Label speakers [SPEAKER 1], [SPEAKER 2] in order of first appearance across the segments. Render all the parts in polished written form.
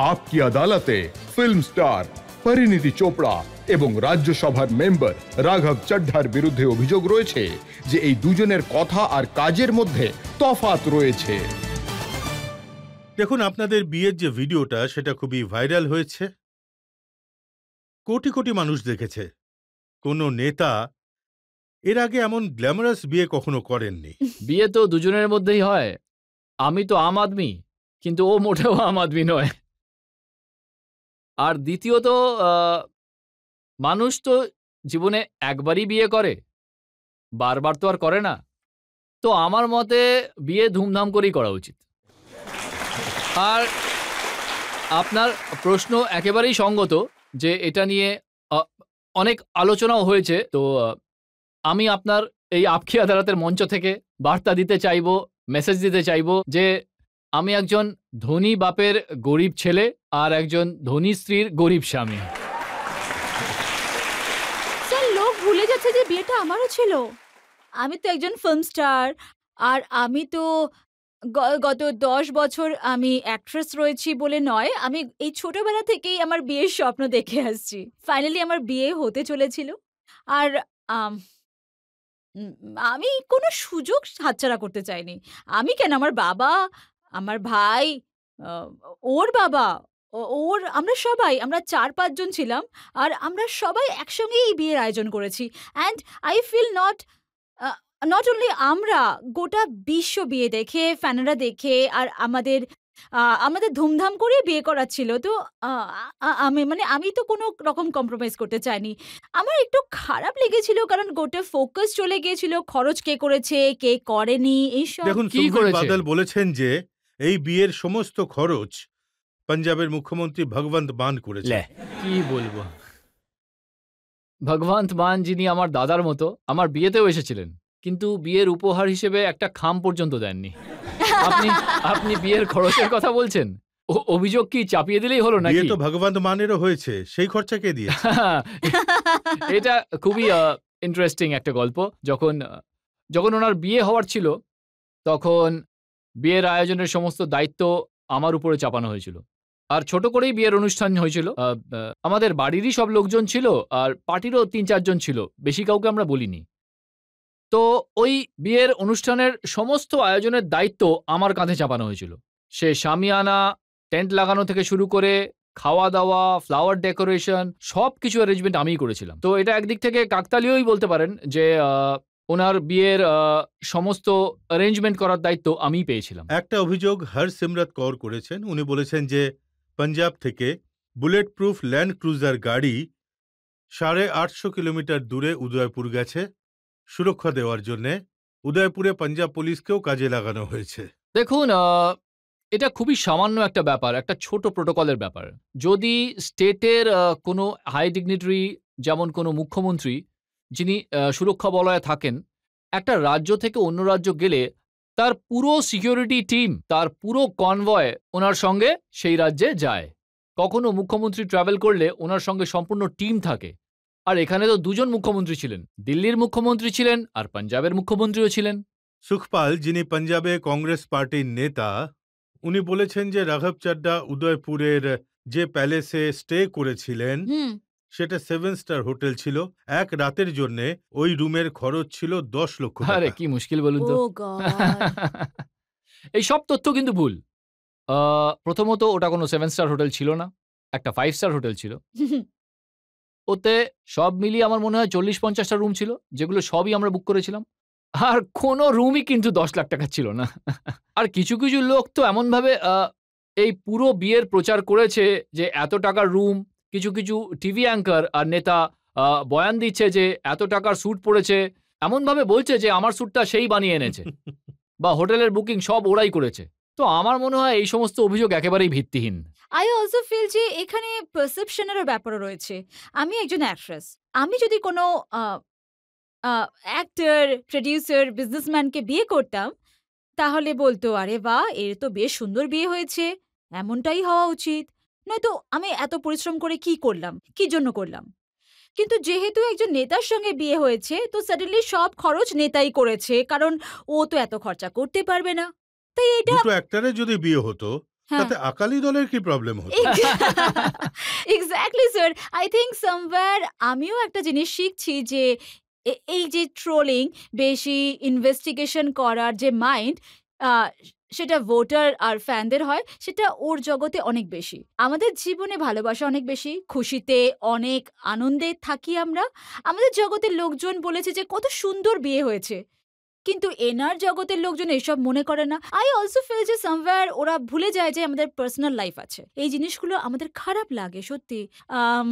[SPEAKER 1] আপকি আদালতে film star Parineeti Chopra এবং রাজ্যসভার মেম্বার রাঘব চড্ঢার বিরুদ্ধে অভিযোগ রয়েছে যে এই দুজনের কথা আর কাজের মধ্যে তফাৎ রয়েছে।
[SPEAKER 2] দেখুন, আপনাদের বিয়ের যে ভিডিওটা সেটা খুবই ভাইরাল হয়েছে, কোটি কোটি মানুষ দেখেছে। কোনো নেতা এর আগে এমন গ্ল্যামারাস বিয়ে কখনো করেননি।
[SPEAKER 3] বিয়ে তো দুজনের মধ্যেই হয়। আমি তো আম আদমি, কিন্তু ও মোটেও আম আদমি নয়। আর দ্বিতীয়ত মানুষ তো জীবনে একবারই বিয়ে করে, বারবার তো আর করে না। তো আমার মতে বিয়ে ধুমধাম করেই করা উচিত। আর আপনার প্রশ্ন একেবারেই সঙ্গত যে এটা নিয়ে অনেক আলোচনাও হয়েছে। তো আমি আপনার এই আপকি আদালতের মঞ্চ থেকে বার্তা দিতে চাইব, মেসেজ দিতে চাইব যে আমি একজন ধনী বাপের গরিব ছেলে আর একজন ধনী স্ত্রীর গরিব স্বামী।
[SPEAKER 4] স্যার, লোক ভুলে যাচ্ছে যে বিয়েটা আমারও ছিল। আমি তো একজন ফিল্ম স্টার, আর আমি তো গত 10 বছর আমি অ্যাক্ট্রেস রয়েছি বলে নয়, আমি এই ছোটবেলা থেকেই আমার বিয়ের স্বপ্ন দেখে আসছি। ফাইনালি আমার বিয়ে হতে চলেছিল। আর আমি কোনো সুযোগ হাতছাড়া করতে চাইনি। আমি কেন, আমার বাবা, আমার ভাই, ওর বাবা, আমরা সবাই, আমরা 4-5 জন ছিলাম। আর আমরা সবাই একসঙ্গেই এই বিয়ের আয়োজন করেছি। And I feel not only আমরা, গোটা বিশ্ব বিয়ে দেখে, ফ্যানেরা দেখে, আর আমাদের ধুমধাম করে বিয়ে করাচ্ছিল। তো আমি তো কোনো রকম কম্প্রোমাইজ করতে চাইনি। আমার একটু খারাপ লেগেছিল, কারণ গোটা ফোকাস চলে গিয়েছিল খরচ কে করেছে কে করেনি এইসব।
[SPEAKER 2] দেখুন, সুখবীর বাদল বলেছেন যে এই বিয়ের সমস্ত খরচ পাঞ্জাবের মুখ্যমন্ত্রী ভগবন্ত মান করেছে।
[SPEAKER 3] কি বলবো, ভগবন্ত মান যিনি আমার দাদার মতো আমার বিয়েতেও এসেছিলেন, কিন্তু বিয়ের উপহার হিসেবে একটা খাম পর্যন্ত দেননি। আপনি বিয়ের খরচের কথা বলছেন? অভিযোগ কি চাপিয়ে দিলেই হলো নাকি?
[SPEAKER 2] বিয়ে তো ভগবন্ত মানেরও হয়েছে, সেই খরচা কে দিয়েছে?
[SPEAKER 3] এটা খুবই ইন্টারেস্টিং একটা গল্প। যখন ওনার বিয়ে হওয়ার ছিল, তখন বিয়ের আয়োজনের সমস্ত দায়িত্ব আমার উপরে চাপানো হয়েছিল। আর ছোট করেই বিয়ের অনুষ্ঠান হয়েছিল। আমাদের বাড়িরই সব লোকজন ছিল, আর পার্টিরও 3-4 জন ছিল, বেশি কাউকে আমরা বলিনি। তো ওই বিয়ের অনুষ্ঠানের সমস্ত আয়োজনের দায়িত্ব আমার কাঁধে চাপানো হয়েছিল। সে শামিয়ানা, টেন্ট লাগানো থেকে শুরু করে খাওয়া দাওয়া, ফ্লাওয়ার ডেকোরেশন, সব কিছু অ্যারেঞ্জমেন্ট আমিই করেছিলাম। তো এটা একদিক থেকে কাকতালীয়ই বলতে পারেন যে ওনার বিয়ের সমস্ত অ্যারেঞ্জমেন্ট করার দায়িত্ব আমিই পেয়েছিলাম।
[SPEAKER 2] একটা অভিযোগ হরসিমরত কৌর করেছেন। উনি বলেছেন যে পাঞ্জাব থেকে বুলেট প্রুফ ল্যান্ড ক্রুজার গাড়ি 850 কিলোমিটার দূরে উদয়পুর গেছে সুরক্ষা দেওয়ার জন্যে। উদয়পুরে পাঞ্জাব পুলিশকেও কাজে লাগানো হয়েছে।
[SPEAKER 3] দেখুন, এটা খুবই সামান্য একটা ব্যাপার, একটা ছোট প্রোটোকলের ব্যাপার। যদি স্টেটের কোনো হাই ডিগনিটারি, যেমন কোনো মুখ্যমন্ত্রী যিনি সুরক্ষা বলয়ে থাকেন, একটা রাজ্য থেকে অন্য রাজ্য গেলে তার পুরো সিকিউরিটি টিম, তার পুরো কনভয় ওনার সঙ্গে সেই রাজ্যে যায়। কখনো মুখ্যমন্ত্রী ট্রাভেল করলে ওনার সঙ্গে সম্পূর্ণ টিম থাকে। আর এখানে তো 2 জন মুখ্যমন্ত্রী ছিলেন, দিল্লির মুখ্যমন্ত্রী ছিলেন আর পাঞ্জাবের মুখ্যমন্ত্রীও ছিলেন।
[SPEAKER 2] সুখপাল, যিনি পাঞ্জাবে কংগ্রেস পার্টির নেতা, উনি বলেছেন যে রাঘব চড্ডা উদয়পুরের যে প্যালেসে স্টে করেছিলেন সেটা 7 স্টার হোটেল ছিল। এক রাতের জন্য ওই রুমের খরচ ছিল 10 লক্ষ টাকা।
[SPEAKER 3] আরে কি মুশকিল বলুন তো। এই সব তথ্য কিন্তু ভুল। প্রথমত ওটা কোনো 7 স্টার হোটেল ছিল না, একটা 5 স্টার হোটেল ছিল। ওতে সব মিলিয়ে আমার মনে হয় 40-50টা রুম ছিল, যেগুলো সবই আমরা বুক করেছিলাম। আর কোনো রুমই কিন্তু 10 লাখ টাকা ছিল না। আর কিছু কিছু লোক তো এমনভাবে এই পুরো বিয়ের প্রচার করেছে যে এত টাকার রুম। কিছু কিছু টিভি অ্যাঙ্কার আর নেতা বয়ান দিচ্ছে যে এত টাকার স্যুট পরেছে, এমনভাবে বলছে যে আমার স্যুটটা সেই বানিয়ে এনেছে, বা হোটেলের বুকিং সব ওরাই করেছে। তো আমার মনে হয় এই সমস্ত অভিযোগ একেবারেই ভিত্তিহীন।
[SPEAKER 4] আই অলসো ফিল যে এখানে পারসেপশনেরও ব্যাপারও রয়েছে। আমি একজন অ্যাক্ট্রেস, আমি যদি কোনো অ্যাক্টর, প্রডিউসার, বিজনেসম্যানকে বিয়ে করতাম, তাহলে বলতো আরে বাহ, এর তো বেশ সুন্দর বিয়ে হয়েছে, এমনটাই হওয়া উচিত। নয়তো আমি এত পরিশ্রম করে কি করলাম, কি জন্য করলাম? কিন্তু যেহেতু একজন নেতার সঙ্গে বিয়ে হয়েছে, তো সাডেনলি সব খরচ নেতাই করেছে, কারণ ও তো এত খরচা করতে পারবে না। তাই এটা
[SPEAKER 2] দুটো অ্যাক্টরের যদি বিয়ে হতো
[SPEAKER 4] হ্যাঁ
[SPEAKER 2] তাতে আকালি দলের কি প্রবলেম হতো?
[SPEAKER 4] Exactly sir, I think somewhere আমিও একটা জিনিস শিখছি যে এই যে ট্রোলিং, বেশি ইনভেস্টিগেশন করার যে মাইন্ড, সেটা ভোটার আর ফ্যানদের হয়, সেটা ওর জগতে অনেক বেশি। আমাদের জীবনে ভালোবাসা অনেক বেশি, খুশিতে অনেক আনন্দে থাকি আমরা। আমাদের জগতের লোকজন বলেছে যে কত সুন্দর বিয়ে হয়েছে, কিন্তু এনার জগতের লোকজন এসব মনে করে না। আই অলসো ফিল যে সামওয়্যার ওরা ভুলে যায় যে আমাদের পার্সোনাল লাইফ আছে। এই জিনিসগুলো আমাদের খারাপ লাগে সত্যি। আম,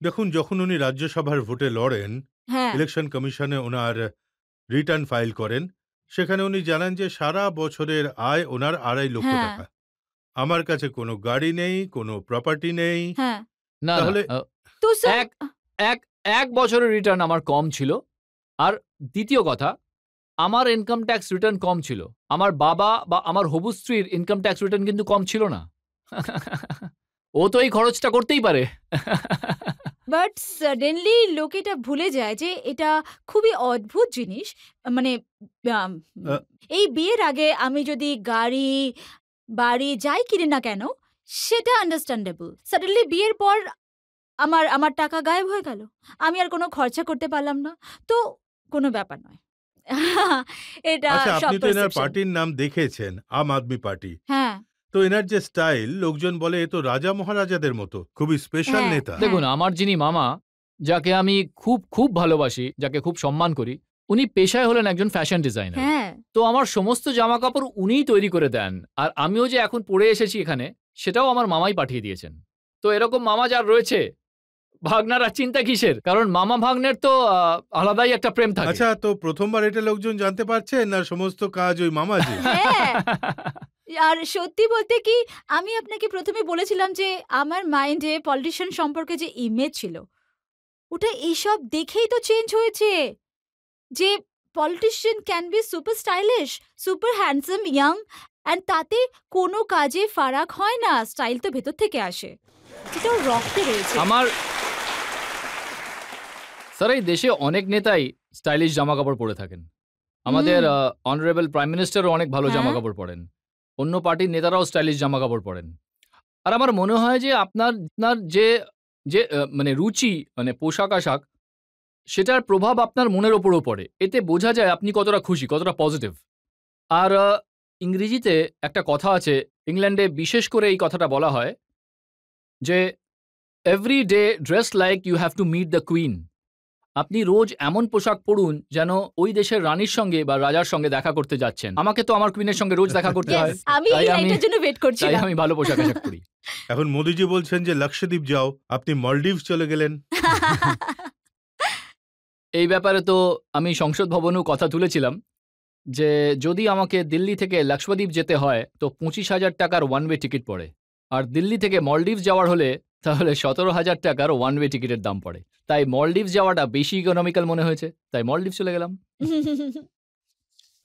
[SPEAKER 2] দেখুন, যখন উনি রাজ্যসভার ভোটে লড়েন,
[SPEAKER 4] হ্যাঁ
[SPEAKER 2] ইলেকশন কমিশনে ওনার রিটার্ন ফাইল করেন, সেখানে উনি জানান যে সারা বছরের আয় ওনার 2.5 লক্ষ
[SPEAKER 4] হ্যাঁ
[SPEAKER 2] টাকা। আমার কাছে কোনো গাড়ি নেই, কোনো প্রপার্টি নেই।
[SPEAKER 4] হ্যাঁ
[SPEAKER 3] না না
[SPEAKER 2] তাহলে
[SPEAKER 4] তো স্যার
[SPEAKER 3] এক এক এক বছরের রিটার্ন আমার কম ছিল। আর দ্বিতীয় কথা, আমার ইনকাম ট্যাক্স রিটার্ন কম ছিল, আমার বাবা বা আমার হবু স্ত্রীর ইনকাম ট্যাক্স রিটার্ন কিন্তু কম ছিল না। ও তো এই খরচটা করতেই পারে।
[SPEAKER 4] বাট সাডেনলি লোক এটা ভুলে যায় যে এটা খুবই অদ্ভুত জিনিস। মানে আম,
[SPEAKER 2] আহ,
[SPEAKER 4] এই বিয়ের আগে আমি যদি গাড়ি বাড়ি যাই কিনি না কেন, সেটা আন্ডারস্ট্যান্ডেবল। সাডেনলি বিয়ের পর আমার আমার টাকা গায়েব হয়ে গেল, আমি আর কোনো খরচা করতে পারলাম না, তো কোনো ব্যাপার নয়। এটা
[SPEAKER 2] আচ্ছা,
[SPEAKER 4] সব
[SPEAKER 2] আপনি তো এনার
[SPEAKER 4] perception।
[SPEAKER 2] পার্টির নাম দেখেছেন, আম আদমি পার্টি।
[SPEAKER 4] হ্যাঁ
[SPEAKER 2] তো এনার যে স্টাইল, লোকজন বলে এ তো রাজা মহারাজাদের মতো, খুবই স্পেশাল
[SPEAKER 4] হ্যাঁ,
[SPEAKER 2] নেতা।
[SPEAKER 3] দেখুন, আমার যিনি মামা, যাকে আমি খুব খুব ভালোবাসি, যাকে খুব সম্মান করি, উনি পেশায় হলেন একজন ফ্যাশন ডিজাইনার।
[SPEAKER 4] হ্যাঁ
[SPEAKER 3] তো আমার সমস্ত জামা কাপড় উনিই তৈরি করে দেন, আর আমিও যে এখন পরে এসেছি এখানে, সেটাও আমার মামাই পাঠিয়ে দিয়েছেন। তো এরকম মামা যার রয়েছে, ভাগনার আর চিন্তা কিসের? কারণ মামা ভাগ্নের তো আলাদাই একটা প্রেম থাকে।
[SPEAKER 2] আচ্ছা, তো প্রথমবার এটা লোকজন জানতে পারছেন, না সমস্ত কাজ ওই মামাজি?
[SPEAKER 4] হ্যাঁ আর সত্যি বলতে কি, আমি আপনাকে প্রথমে বলেছিলাম যে আমার মাইন্ডে পলিটিশিয়ান সম্পর্কে যে ইমেজ ছিল, ওটা এইসব দেখেই তো চেঞ্জ হয়েছে। যে politician can be super stylish, super handsome, young, and তাতে কোনো কাজে ফারাক হয় না। স্টাইল তো ভেতর থেকে আসে, যেটা ওর রক্তে রয়েছে।
[SPEAKER 3] আমার স্যার, এই দেশে অনেক নেতাই স্টাইলিশ জামা কাপড় পরে থাকেন। আমাদের অনারেবল প্রাইম মিনিস্টারও অনেক ভালো
[SPEAKER 4] হ্যাঁ।
[SPEAKER 3] জামা কাপড় পরেন। অন্য পার্টির নেতারাও স্টাইলিশ জামা কাপড় পরেন। আর আমার মনে হয় যে আপনার আপনার যে যে মানে রুচি, মানে পোশাক আশাক, সেটার প্রভাব আপনার মনের ওপরও পড়ে। এতে বোঝা যায় আপনি কতটা খুশি, কতটা পজিটিভ। আর ইংরেজিতে একটা কথা আছে, ইংল্যান্ডে বিশেষ করে এই কথাটা বলা হয় যে every day dress like you have to meet the queen. আপনি রোজ এমন পোশাক পরুন যেন ওই দেশের রানীর সঙ্গে বা রাজার সঙ্গে দেখা করতে যাচ্ছেন। আমাকে তো আমার কুইনের সঙ্গে রোজ দেখা করতে হয়।
[SPEAKER 4] Yes, আমি এই
[SPEAKER 3] তাই
[SPEAKER 4] লাইনটার জন্য ওয়েট
[SPEAKER 3] তাই
[SPEAKER 4] করছিলাম।
[SPEAKER 3] আমি ভালো পোশাক আশাক পরি।
[SPEAKER 2] এখন মোদিজি বলছেন যে লক্ষদ্বীপ যাও, আপনি মলডিভস চলে গেলেন।
[SPEAKER 3] এই ব্যাপারে তো আমি সংসদ ভবনেও কথা তুলেছিলাম যে যদি আমাকে দিল্লি থেকে লক্ষদ্বীপ যেতে হয় তো 25,000 টাকার ওয়ান ওয়ে টিকিট পড়ে, আর দিল্লি থেকে মলডিভস যাওয়ার হলে তাহলে 17,000 টাকার ওয়ান ওয়ে টিকিটের দাম পড়ে। তাই মলডিভস যাওয়াটা বেশি ইকোনমিক্যাল মনে হয়েছে, তাই মলডিভস চলে গেলাম।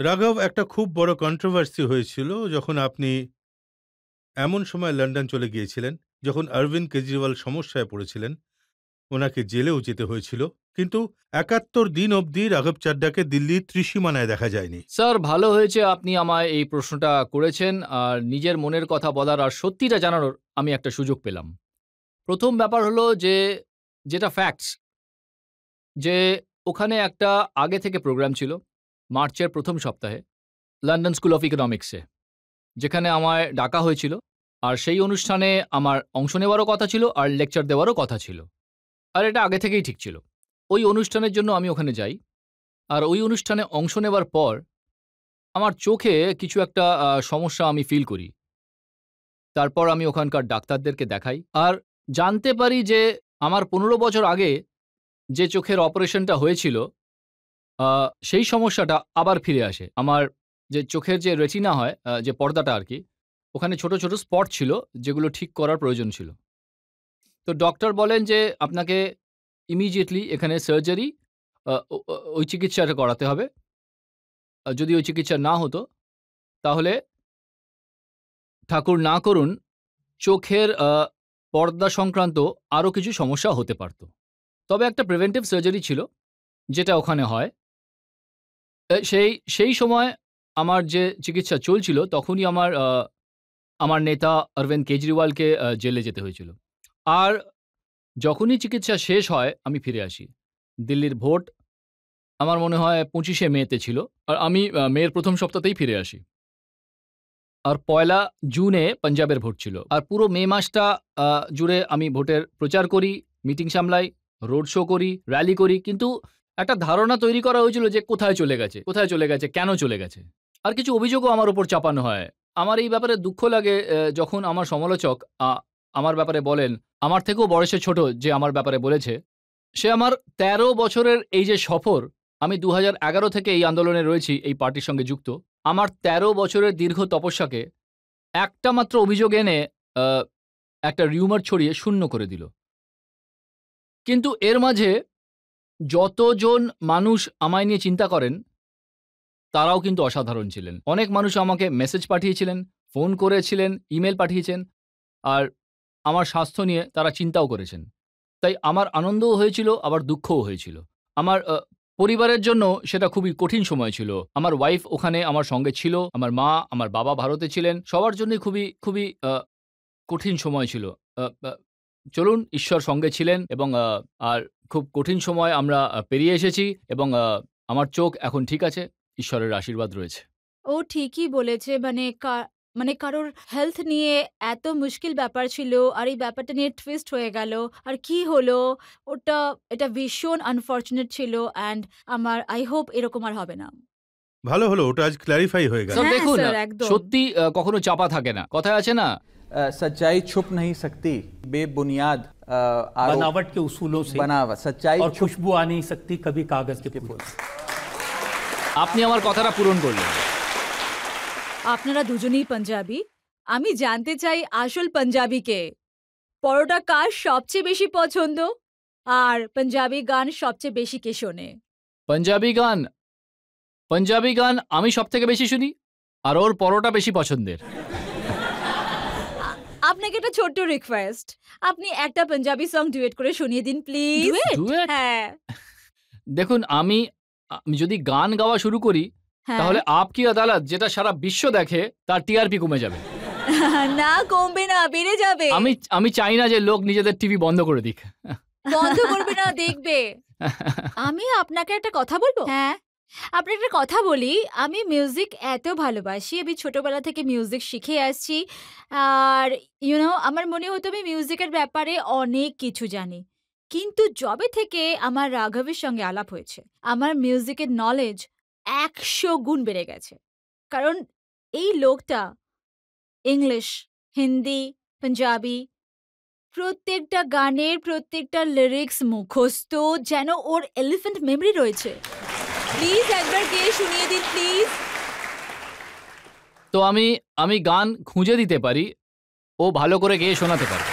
[SPEAKER 2] রাঘব, একটা খুব বড় কন্ট্রোভার্সি হয়েছিল যখন আপনি এমন সময় লন্ডন চলে গিয়েছিলেন যখন অরবিন্দ কেজরিওয়াল সমস্যায় পড়েছিলেন, ওনাকে জেলেও যেতে হয়েছিল, কিন্তু 71 দিন অবধি রাঘব চাড্ডাকে দিল্লির ত্রিসীমানায় দেখা যায়নি।
[SPEAKER 3] স্যার, ভালো হয়েছে আপনি আমায় এই প্রশ্নটা করেছেন, আর নিজের মনের কথা বলার আর সত্যিটা জানানোর আমি একটা সুযোগ পেলাম। প্রথম ব্যাপার হলো যে যেটা ফ্যাক্টস, যে ওখানে একটা আগে থেকে প্রোগ্রাম ছিল মার্চের প্রথম সপ্তাহে লন্ডন স্কুল অফ ইকোনমিক্সে, যেখানে আমায় ডাকা হয়েছিল, আর সেই অনুষ্ঠানে আমার অংশ নেওয়ারও কথা ছিল আর লেকচার দেওয়ারও কথা ছিল, আর এটা আগে থেকেই ঠিক ছিল। ওই অনুষ্ঠানের জন্য আমি ওখানে যাই, আর ওই অনুষ্ঠানে অংশ নেওয়ার পর আমার চোখে কিছু একটা সমস্যা আমি ফিল করি। তারপর আমি ওখানকার ডাক্তারদেরকে দেখাই আর জানতে পারি যে আমার 15 বছর আগে যে চোখের অপারেশনটা হয়েছিল, সেই সমস্যাটা আবার ফিরে আসে। আমার যে চোখের যে রেটিনা হয়, যে পর্দাটা আর কি, ওখানে ছোট ছোট স্পট ছিল যেগুলো ঠিক করার প্রয়োজন ছিল। তো ডক্টর বলেন যে আপনাকে ইমিডিয়েটলি এখানে সার্জারি, ওই চিকিৎসাটা করাতে হবে। যদি ওই চিকিৎসা না হতো তাহলে ঠাকুর না করুন চোখের পর্দা সংক্রান্ত আরও কিছু সমস্যা হতে পারত। তবে একটা প্রিভেন্টিভ সার্জারি ছিল যেটা ওখানে হয়। সেই সময় আমার যে চিকিৎসা চলছিল তখনই আমার আমার নেতা অরবিন্দ কেজরিওয়ালকে জেলে যেতে হয়েছিল। আর যখনই চিকিৎসা শেষ হয় আমি ফিরে আসি। দিল্লির ভোট আমার মনে হয় 25শে মেতে ছিল, আর আমি মের প্রথম সপ্তাহতেই ফিরে আসি। আর 1 জুনে পাঞ্জাবের ভোট ছিল, আর পুরো মে মাসটা জুড়ে আমি ভোটের প্রচার করি, মিটিং সামলাই, রোড শো করি, র্যালি করি, কিন্তু একটা ধারণা তৈরি করা হয়েছিল যে কোথায় চলে গেছে, কেন চলে গেছে। আর কিছু অভিযোগও আমার উপর চাপানো হয়। আমার এই ব্যাপারে দুঃখ লাগে যখন আমার সমালোচক আমার ব্যাপারে বলেন, আমার থেকেও বয়সে ছোট যে আমার ব্যাপারে বলেছে, সে আমার 13 বছরের এই যে সফর, আমি 2011 থেকে এই আন্দোলনে রয়েছি, এই পার্টির সঙ্গে যুক্ত, আমার 13 বছরের দীর্ঘ তপস্যাকে একটা মাত্র অভিযোগ এনে একটা রিউমার ছড়িয়ে শূন্য করে দিল। কিন্তু এর মাঝে যতজন মানুষ আমায় নিয়ে চিন্তা করেন তারাও কিন্তু অসাধারণ ছিলেন। অনেক মানুষ আমাকে মেসেজ পাঠিয়েছিলেন, ফোন করেছিলেন, ইমেল পাঠিয়েছেন, আর আমার স্বাস্থ্য নিয়ে তারা চিন্তাও করেছেন। তাই আমার আনন্দও হয়েছিল, আবার দুঃখও হয়েছিল। আমার পরিবারের জন্য সেটা খুবই কঠিন সময় ছিল। আমার ওয়াইফ ওখানে আমার সঙ্গে ছিল, আমার মা, আমার বাবা ভারতে ছিলেন, সবার জন্যই খুবই খুবই কঠিন সময় ছিল। চলুন, ঈশ্বর সঙ্গে ছিলেন, এবং আর খুব কঠিন সময় আমরা পেরিয়ে এসেছি, এবং আমার চোখ এখন ঠিক আছে, ঈশ্বরের আশীর্বাদ রয়েছে।
[SPEAKER 4] ও ঠিকই বলেছে, মানে কারোর হেলথ নিয়ে এত মুশকিল ব্যাপার ছিল, আর এই ব্যাপারটা নিয়ে টুইস্ট হয়ে গেল, আর কি হলো এটা ভীষণ আনফরচুনেট ছিল। অ্যান্ড আই হোপ এরকম আর হবে না।
[SPEAKER 2] ভালো হলো, ওটা আজ ক্ল্যারিফাই হয়ে গেল।
[SPEAKER 3] স্যার
[SPEAKER 4] হ্যাঁ,
[SPEAKER 3] দেখুন,
[SPEAKER 4] স্যার, একদম।
[SPEAKER 3] সত্যি কখনো চাপা থাকে না, কথায় আছে না,
[SPEAKER 5] सच्चाई छुप नहीं सकती, बेबुनियाद
[SPEAKER 6] बनावट के उसूलों से,
[SPEAKER 5] बनावट सच्चाई
[SPEAKER 6] और खुशबू आ नहीं सकती कभी कागज के फूल से।
[SPEAKER 3] আপনি আমার কথাটা পূরণ করলেন।
[SPEAKER 4] আপনারা দুজনেই পাঞ্জাবি, আমি জানতে চাই আসল পাঞ্জাবিকে, পরোটা কার সবচেয়ে বেশি পছন্দ, আর পাঞ্জাবি গান সবচেয়ে বেশি কে শোনে?
[SPEAKER 3] পাঞ্জাবি গান আমি সব থেকে বেশি শুনি, আর ওর পরোটা বেশি পছন্দের।
[SPEAKER 4] আপনাকে একটা ছোট্ট রিকোয়েস্ট, আপনি একটা পাঞ্জাবি সং ডুয়েট করে শুনিয়ে দিন প্লিজ।
[SPEAKER 3] Duet?
[SPEAKER 4] হ্যাঁ
[SPEAKER 3] দেখুন, আমি যদি গান গাওয়া শুরু করি
[SPEAKER 4] হ্যাঁ।
[SPEAKER 3] তাহলে আপকি আদালত, যেটা সারা বিশ্ব দেখে, তার টিআরপি কমে যাবে।
[SPEAKER 4] না, কমবে না, বেড়ে যাবে।
[SPEAKER 3] আমি চাই না যে লোক নিজেদের টিভি বন্ধ করে দিক।
[SPEAKER 4] বন্ধ করবে না, দেখবে। আমি আপনাকে একটা কথা বলবো? হ্যাঁ, আপনাকে একটা কথা বলি, আমি মিউজিক এত ভালোবাসি, আমি ছোটবেলা থেকে মিউজিক শিখে আসছি, আর আমার মনে হতো আমি মিউজিকের ব্যাপারে অনেক কিছু জানি, কিন্তু যবে থেকে আমার রাঘবের সঙ্গে আলাপ হয়েছে, আমার মিউজিকের নলেজ 100 গুণ বেড়ে গেছে। কারণ এই লোকটা ইংলিশ, হিন্দি, পাঞ্জাবি প্রত্যেকটা গানের প্রত্যেকটা লিরিক্স মুখস্থ, যেন ওর এলিফ্যান্ট মেমরি রয়েছে। প্লিজ একবার গিয়ে শুনিয়ে দিন প্লিজ।
[SPEAKER 3] তো আমি গান খুঁজে দিতে পারি, ও ভালো করে গেয়ে শোনাতে পারে।